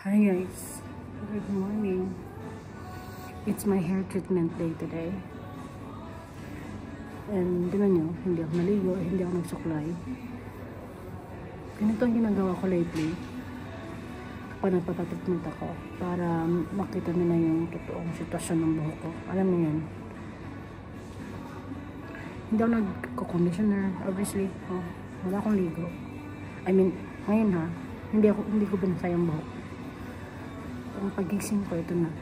Hi guys, good morning. It's my hair treatment day today. And tingnan nyo, hindi ako naligo, hindi ako nagsuklay. Ganito ang ginagawa ko lately kapag nagpapatreatment ako para makita nila yung totoong sitwasyon ng buhok ko. Alam mo yun, hindi ako nagko-conditioner, obviously. Wala akong ligo. I mean, ngayon ha, hindi ko binasay ang buhok. Ang pagising ko, ito na.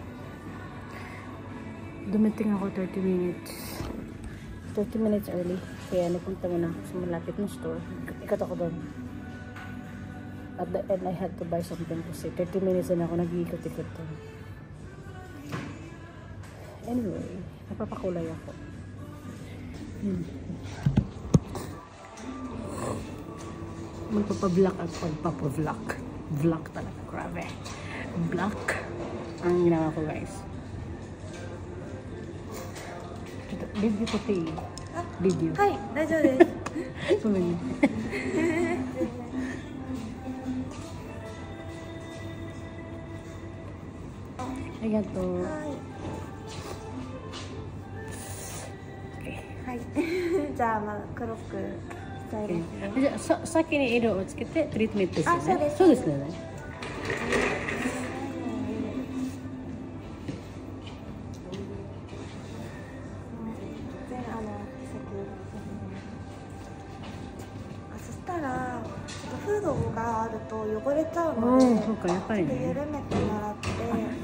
Dumating ako 30 minutes early. Kaya napunta muna sa malapit na store. Ikat ako doon. At the end, I had to buy something kasi 30 minutes na ako nag-iikot-ikot doon. Anyway, napapakulay ako. Magpapablock at pagpapavlock. Vlog talaga, grabe. Block ang ginawa ko guys. Video ko tayo. Video. Hi, 大丈夫です。 ごめんね。ありがとう。はい。じゃあまあ黒くスタイルして。じゃあ先に色をつけてトリートメントですよね。あ、そうです。そうですね。そしたらちょっとフードがあると汚れちゃうので、そうかやっぱりね。緩めてもらって。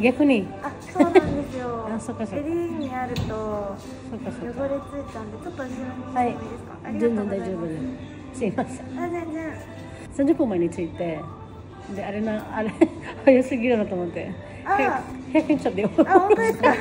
逆に。あ、そうなんですよ。あ、そうかそうか。襟にあるとそうかそうか。汚れついちゃうんで、ちょっと後ろにしてもいいですか。全然大丈夫です。すいません。あ、全然。30分前に着いて、であれ早すぎるなと思って。100円ちゃってよ。あ、本当ですか。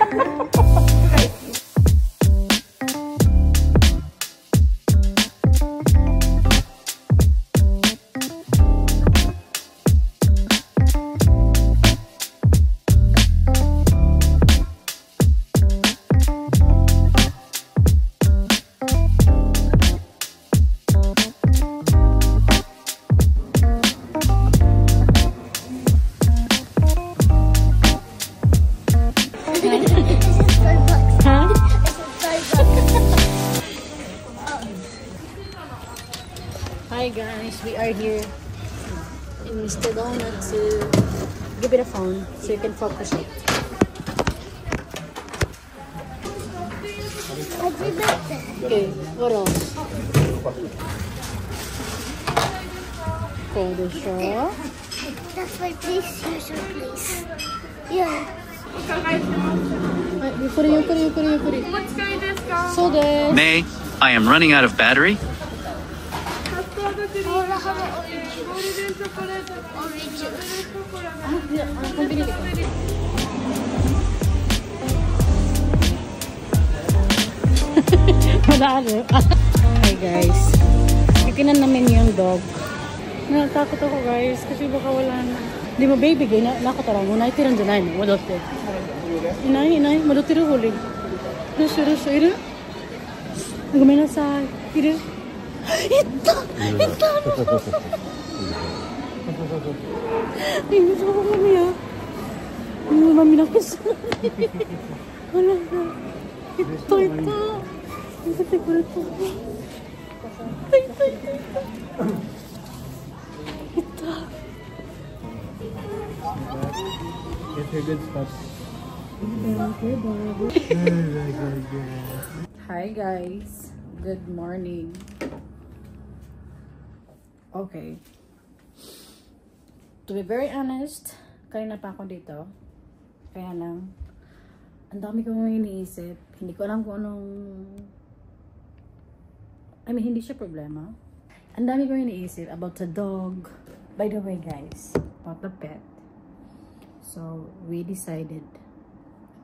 Hi guys, we are here in Mr. Donut to give it a phone so you can focus it. Okay, what else? Photo siya. That's my place, usual place. Yeah. Ay, put it. So then. May, I am running out of battery. Hi guys, ikinan namin yung dog. Natatakot ako guys kasi baka wala na. Di mo baby gay na nakotarang mo naitiran dyan ay madote. Inay madote rin huli. Ruso iru. Gomenasai iru. Ito. Hindi ko kami ah. Hindi mami nakis. Wala na. Ito. Ito ko ito. Ito. Get her good stuff. Hi guys, good morning. Okay, to be very honest, kanina pa ako dito, kaya lang ang dami kong iniisip. Hindi ko alam kung anong, hindi siya problema. Ang dami kong iniisip about the dog. By the way guys, about the pet. So we decided,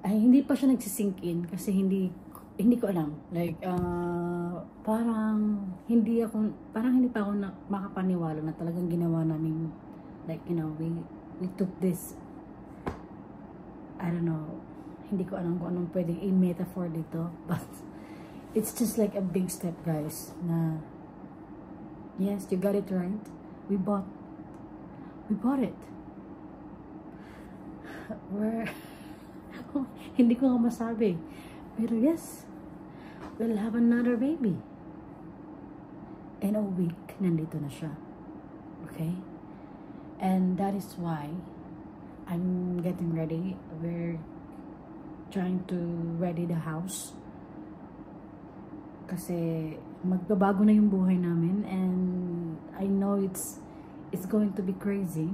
hindi pa siya nagsisink in kasi hindi ko alam. Like, parang hindi pa ako makapaniwala na talagang ginawa namin, like, you know, we took this, I don't know, hindi ko alam kung anong pwedeng i-metaphor dito, but it's just like a big step guys, na, yes, you got it right, we bought it. hindi ko nga masabi. Pero yes, we'll have another baby. In a week, nandito na siya. Okay? And that is why I'm getting ready. We're trying to ready the house. Kasi magbabago na yung buhay namin, and I know it's going to be crazy.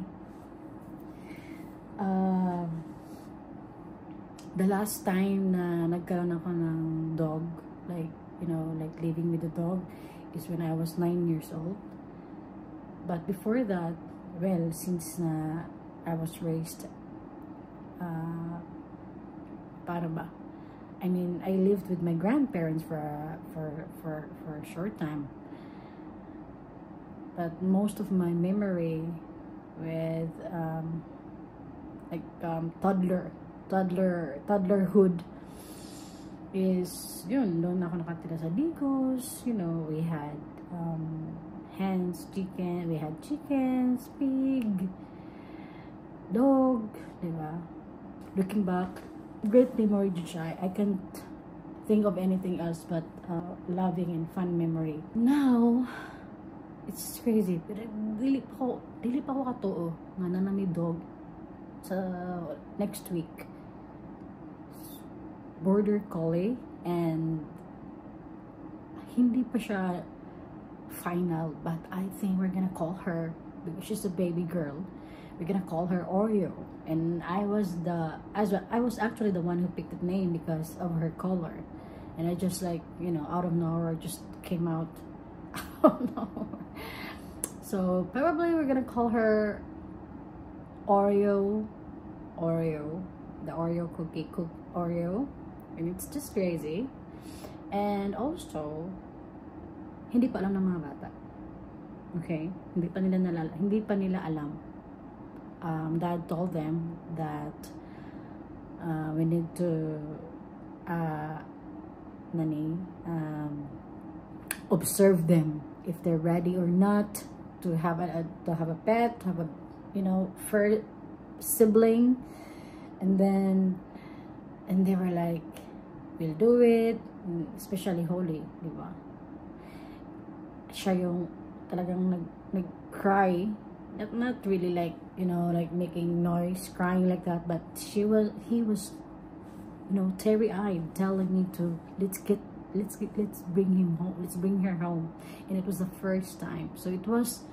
The last time na nagkaroon ako ng dog, like, you know, like living with a dog, is when I was 9 years old. But before that, well, since I was raised, para ba? I mean, I lived with my grandparents for a short time. But most of my memory with toddlerhood is yun, doon ako nakatira sa Digos. You know, we had hens, chicken, we had chickens, pig, dog, diba? Looking back, great memory siya. I can't think of anything else but loving and fun memory. Now, it's crazy. Pero dili pa ko katuo nga na may dog sa next week. Border Collie, and hindi pa siya final, but I think we're gonna call her, because she's a baby girl, we're gonna call her Oreo. And I was actually the one who picked the name because of her color, and I just, like, you know, out of nowhere just came out out of nowhere. So probably we're gonna call her Oreo, the Oreo cookie Oreo. And it's just crazy. And also, hindi pa alam ng mga bata. Okay? Hindi pa nila alam. Dad told them that we need to observe them if they're ready or not to have a pet, to have a, you know, fur sibling. And they were like, we'll do it, especially Holy, di ba? Siya yung talagang nag-cry, not really like, you know, like making noise, crying like that, but he was, you know, teary-eyed, telling me to let's bring him home, let's bring her home. And it was the first time. So it was,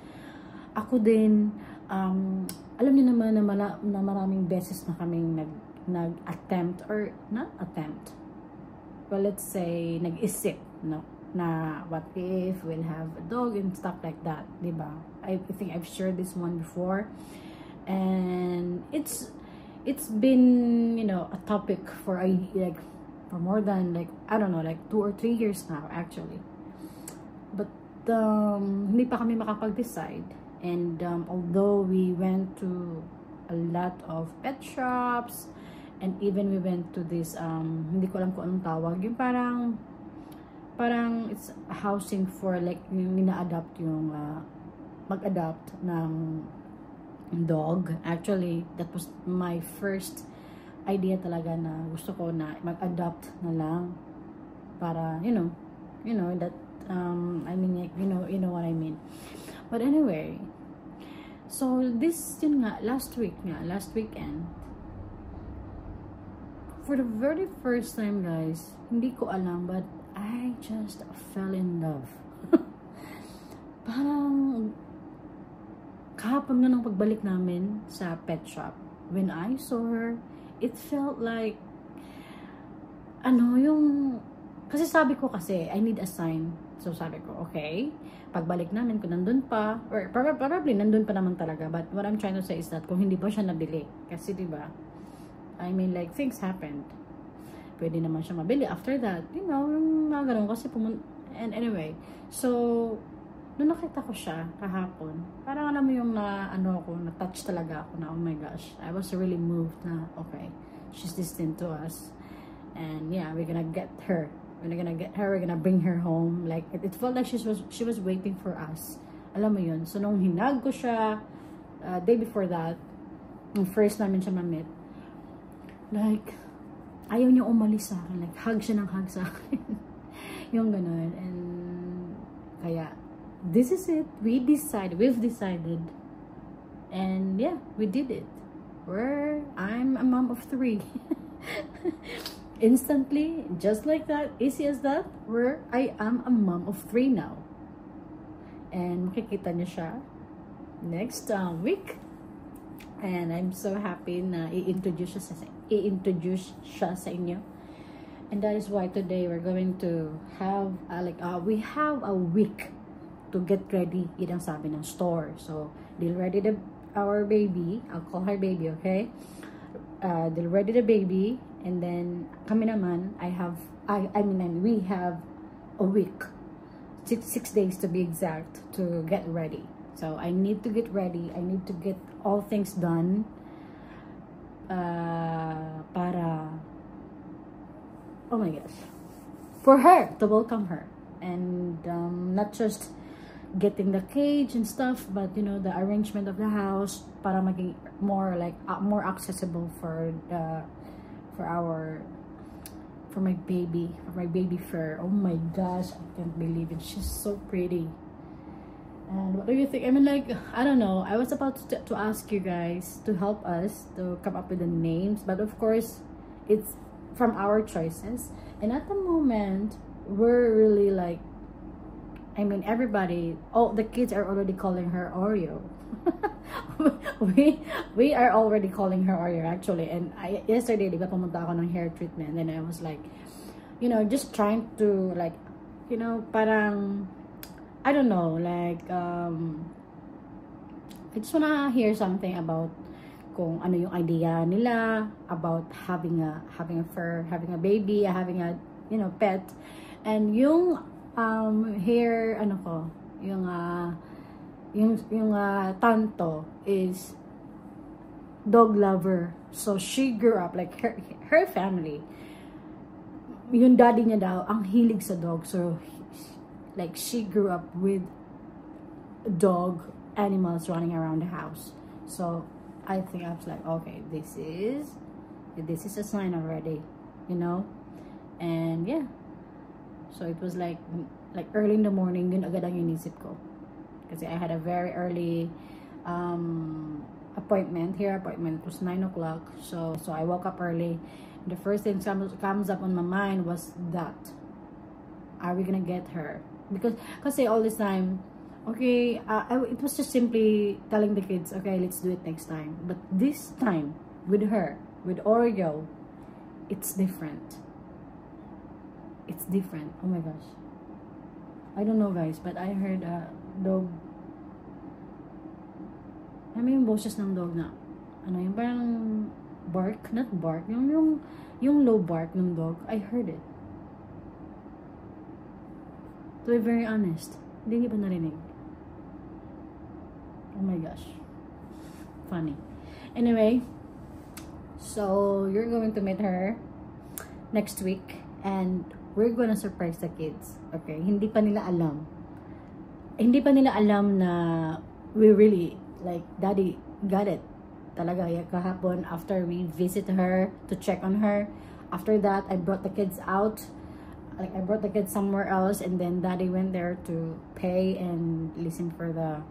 ako din, alam niyo naman na maraming beses na kaming nag-attempt, or not attempt, well, let's say, nag-isip, no, na what if we'll have a dog and stuff like that, diba? I think I've shared this one before, and it's been, you know, a topic for more than, like, I don't know, like 2 or 3 years now, actually. But hindi pa kami makapag-decide, and although we went to a lot of pet shops, and even we went to this, hindi ko alam kung anong tawag, yung parang it's a housing for, like, yung ina-adopt, yung mag-adopt ng dog. Actually, that was my first idea talaga, na gusto ko na mag-adopt na lang para, you know that, I mean, like, you know what I mean. But anyway, so this, yun nga, last weekend, for the very first time, guys, hindi ko alam, but I just fell in love. Parang kahapon na nung pagbalik namin sa pet shop, when I saw her, it felt like, kasi sabi ko, kasi I need a sign. So sabi ko, okay, pagbalik namin, kung nandun pa, or probably nandun pa naman talaga, but what I'm trying to say is that kung hindi pa siya nabili, kasi diba, I mean, like, things happened. Pwede naman siya mabili. After that, you know, mga ganun, kasi and anyway, so, nung nakita ko siya kahapon, parang alam mo yung na-touch talaga ako na, oh my gosh, I was really moved na, okay, she's destined to us. And yeah, we're gonna get her. We're gonna bring her home. Like, it felt like she was waiting for us. Alam mo yun. So, nung hinag ko siya, day before that, nung first namin siya ma-meet, like, ayaw niya umalis sa akin. Like, hug siya ng hug sa akin. Yung ganun. And, kaya, this is it. We've decided. And, yeah, we did it. I'm a mom of 3. Instantly, just like that, easy as that, I am a mom of 3 now. And, makikita niyo siya next week. And I'm so happy na i-introduce siya sa inyo. And that is why today we're going to have we have a week to get ready. Yan ang sabi ng store. So, they'll ready our baby. I'll call her baby, okay? They'll ready the baby, and then kami naman, we have a week, 6 days to be exact, to get ready. So, I need to get ready. I need to get all things done para, oh my gosh, for her, to welcome her. And not just getting the cage and stuff, but, you know, the arrangement of the house para maging more like, more accessible for my baby fur. Oh my gosh, I can't believe it. She's so pretty. And what do you think? I mean, like, I don't know. I was about to ask you guys to help us to come up with the names, but of course, it's from our choices. And at the moment, we're really like, I mean, everybody, the kids are already calling her Oreo. we are already calling her Oreo, actually. And yesterday, diba, pumunta ako ng hair treatment, and then I was like, you know, just trying to, like, you know, parang, I don't know, like, I just wanna hear something about kung ano yung idea nila about having a fur, having a baby, having a, you know, pet. And yung hair, ano ko, yung tanto is dog lover. So she grew up, like, her family, yung daddy niya daw ang hilig sa dog. So like, she grew up with dog animals running around the house. So I think I was like, okay, this is a sign already, you know. And yeah, so it was like early in the morning, yun agad ang inisip ko, kasi I had a very early appointment. It was 9 o'clock. So I woke up early. The first thing comes up on my mind was that, are we gonna get her? Because all this time, okay, it was just simply telling the kids, okay, let's do it next time. But this time, with her, with Oreo, it's different. It's different. Oh my gosh. I don't know, guys, but I heard a dog. I mean, yung boses ng dog na, ano, yung parang bark, not bark, yung low bark ng dog. I heard it. To be very honest, hindi niyo ba narinig? Oh my gosh. Funny. Anyway, so you're going to meet her next week, and we're gonna surprise the kids. Okay? Hindi pa nila alam na we really, like, daddy got it. Talaga, kahapon, after we visit her to check on her, after that, I brought the kids out. Like, I brought the kids somewhere else, and then daddy went there to pay and listen for the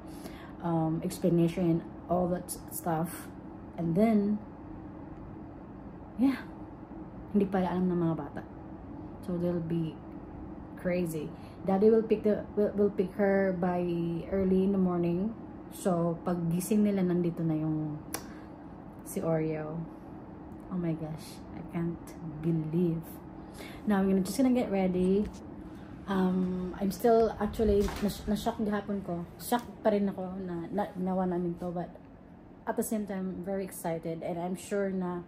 explanation and all that stuff. And then, yeah, hindi pala alam ng mga bata. So they'll be crazy. Daddy will pick her by early in the morning. So pag gising nila, nandito na yung si Oreo. Oh my gosh, I can't believe. Now I'm just gonna get ready. I'm still actually na-shock gahapon ko. Shock pa rin ako na nawa namin to, but at the same time very excited, and I'm sure na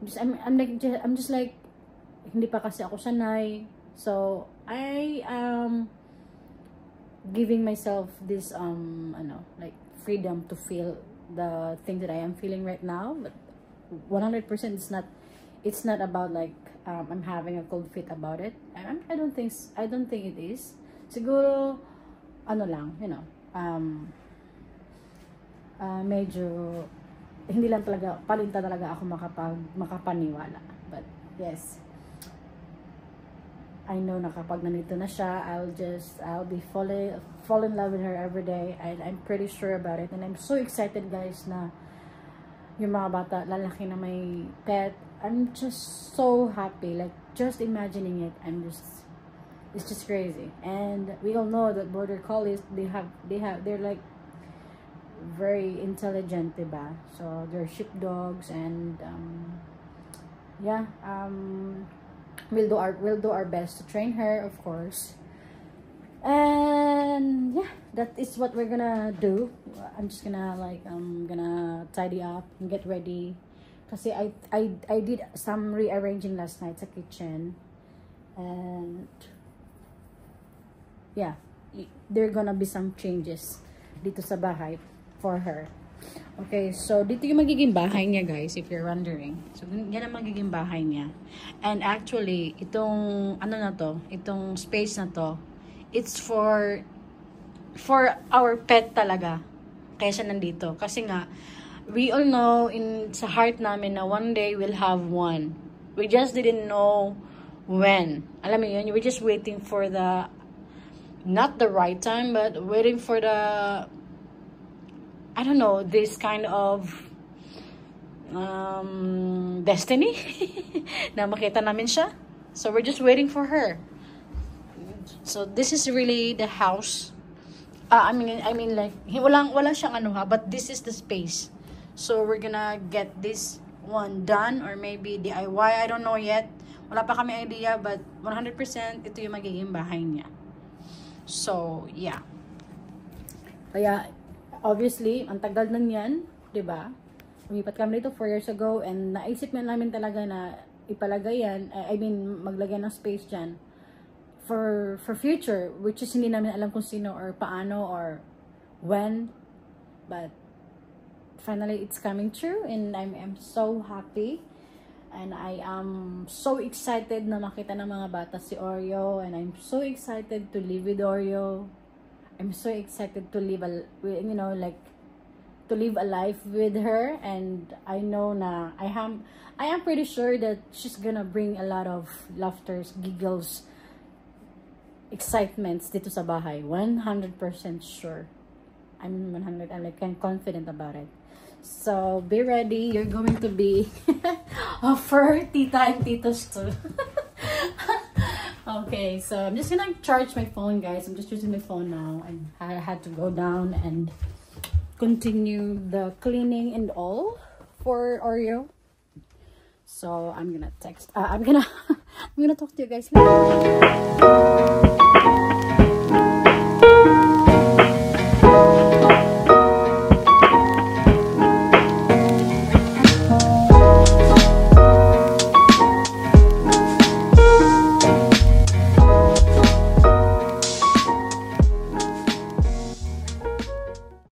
I'm just like, hindi pa kasi ako sanay. So I am giving myself this like freedom to feel the thing that I am feeling right now, but 100% it's not about like I'm having a cold feet about it. I don't think it is. Siguro ano lang, you know, medyo hindi lang talaga, palinta talaga ako makapaniwala. But, yes. I know na kapag nandito na siya, I'll be fall in love with her every day. And I'm pretty sure about it. And I'm so excited, guys, na yung mga bata, lalaki na may pet. I'm just so happy. Like, just imagining it, it's just crazy. And we all know that border collies, they're like very intelligent, diba? So they're sheepdogs, and yeah, we'll do our best to train her, of course. And yeah, that is what we're gonna do. I'm just gonna gonna tidy up and get ready. Kasi I did some rearranging last night sa kitchen, and yeah, there are gonna be some changes dito sa bahay for her. Okay, so dito yung magiging bahay niya, guys, if you're wondering. So yan ang magiging bahay niya. And actually, itong ano na to, itong space na to, it's for our pet talaga. Kaya siya nandito. Kasi nga, we all know sa heart namin na one day we'll have one. We just didn't know when. Alam mo yun, we're just waiting for not the right time, but waiting for I don't know, this kind of destiny na makita namin siya. So we're just waiting for her. So this is really the house. I mean like wala siyang ano ha, but this is the space. So we're gonna get this one done, or maybe DIY, I don't know yet. Wala pa kami idea, but 100% ito yung magiging bahay niya. So yeah. Kaya obviously, ang tagal na niyan, 'di ba? Lumipat kami dito 4 years ago, and naisip na namin talaga na ipalagay yan, maglagay ng space diyan for future, which is hindi namin alam kung sino or paano or when, but finally it's coming true, and I'm so happy, and I am so excited na makita ng mga bata si Oreo, and I'm so excited to live with Oreo. I'm so excited to live to live a life with her, and I know na I am pretty sure that she's gonna bring a lot of laughters, giggles, excitements dito sa bahay. 100% sure. I'm confident about it. So be ready. You're going to be for tita and titos too. Okay, so I'm just gonna charge my phone, guys. I'm just using my phone now, and I had to go down and continue the cleaning and all for Oreo. So I'm gonna I'm gonna talk to you guys later.